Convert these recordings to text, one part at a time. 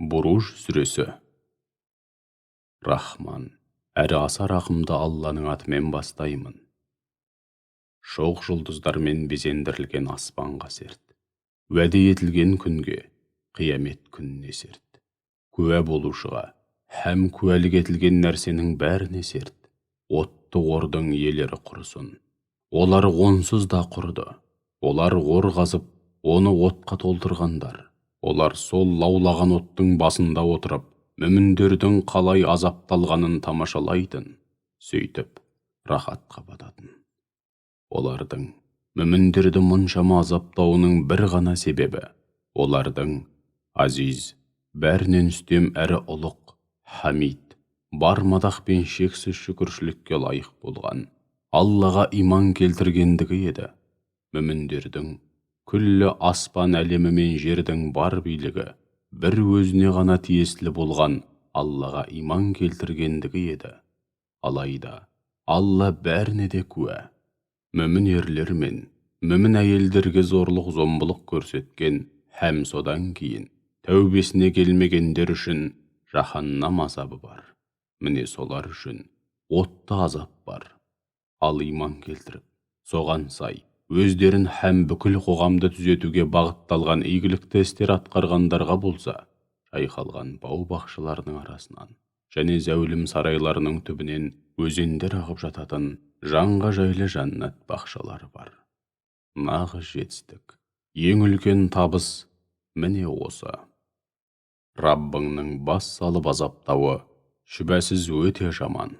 Буруж сүресі. Рахман, әрі аса рақымды Алланың атымен бастаймын. Шоқ жұлдыздармен безендірілген аспанға серт. Уәде етілген күнге, қиямет күніне серт. Куә болушыға, һәм куәлік етілген нәрсенің бәріне серт. Отты ордың иелері құрысын. Олар онсыз да құрыды. Олар ор қазып, оны отқа толтырғандар. Олар сол лаулаған оттың басында отырып, мүміндердің қалай азапталғанын тамашалайтын, сөйтіп, рахатқа бататын. Олардың мүміндерді мұншама азаптауының бір ғана себебі, олардың азиз, бәрінен үстем әрі ұлық, хамид, бар мадақ пен шексіз шүкіршілікке лайық болған, Аллаға иман келтіргендігі еді. Мүміндердің күллі аспан әлемі мен жердің бар билігі бір өзіне ғана тиесілі болған Аллаға иман келтіргендігі еді. Алайда Алла бәріне де куә. Мүмін ерлер мен мүмін әйелдерге зорлық-зомбылық көрсеткен һәм содан кейін тәубесіне келмегендер үшін жаһаннам азабы бар. Міне солар үшін отты азап бар. Ал иман келтіріп, соған сай өздерін һәм бүкіл қоғамды түзетуге бағытталған игілікті істер атқарғандарға болса, жайқалған бау-бақшаларының арасынан және зәулім сарайларының түбінен өзендер ағып жататын жанға жайлы жаннат бақшалары бар. Нағыз жетістік, ең үлкен табыс міне осы. Раббыңның бас салып азаптауы шүбәсіз өте жаман.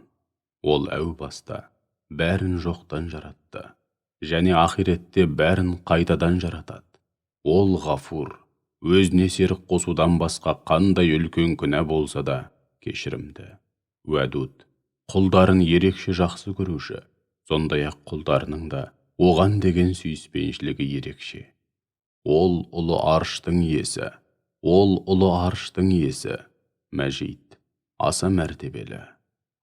Ол әу баста бәрін жоқтан жаратты, және ақиретте бәрін қайтадан жаратады. Ол ғафур, өзіне серік қосудан басқа қандай үлкен күнә болса да кешірімді. Уәдуд, құлдарын ерекше жақсы көруші, сондай-ақ құлдарының да оған деген сүйіспеншілігі ерекше. Ол ұлы арштың иесі, Мәжид, аса мәртебелі,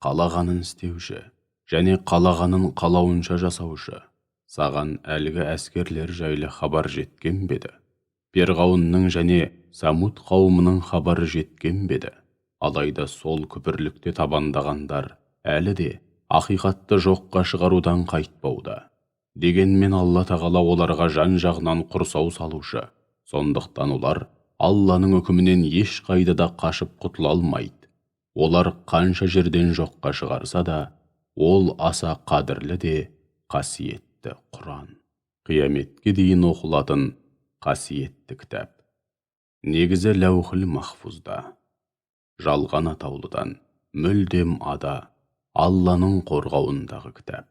қалағанын істеуші, және қалағанын қалауынша жасаушы. Саған әлгі әскерлер жайлы хабар жеткен беді. Перғауынның және Самуд қауымының хабары жеткен беді. Алайда сол күпірлікте табандағандар әлі де ақиқатты жоққа шығарудан қайтпауда. Дегенмен Алла тағала оларға жан-жағынан құрсау салушы. Сондықтан олар Алланың үкімінен еш қайда да қашып құтыла алмайды. Олар қанша жерден жоққа шығарса да, ол аса қадірлі де қасиетті Құран. Қияметке дейін оқылатын қасиетті кітап. Негізі ләухіл махфузда. Жалған атаулыдан мүлдем ада Алланың қорғауындағы кітап.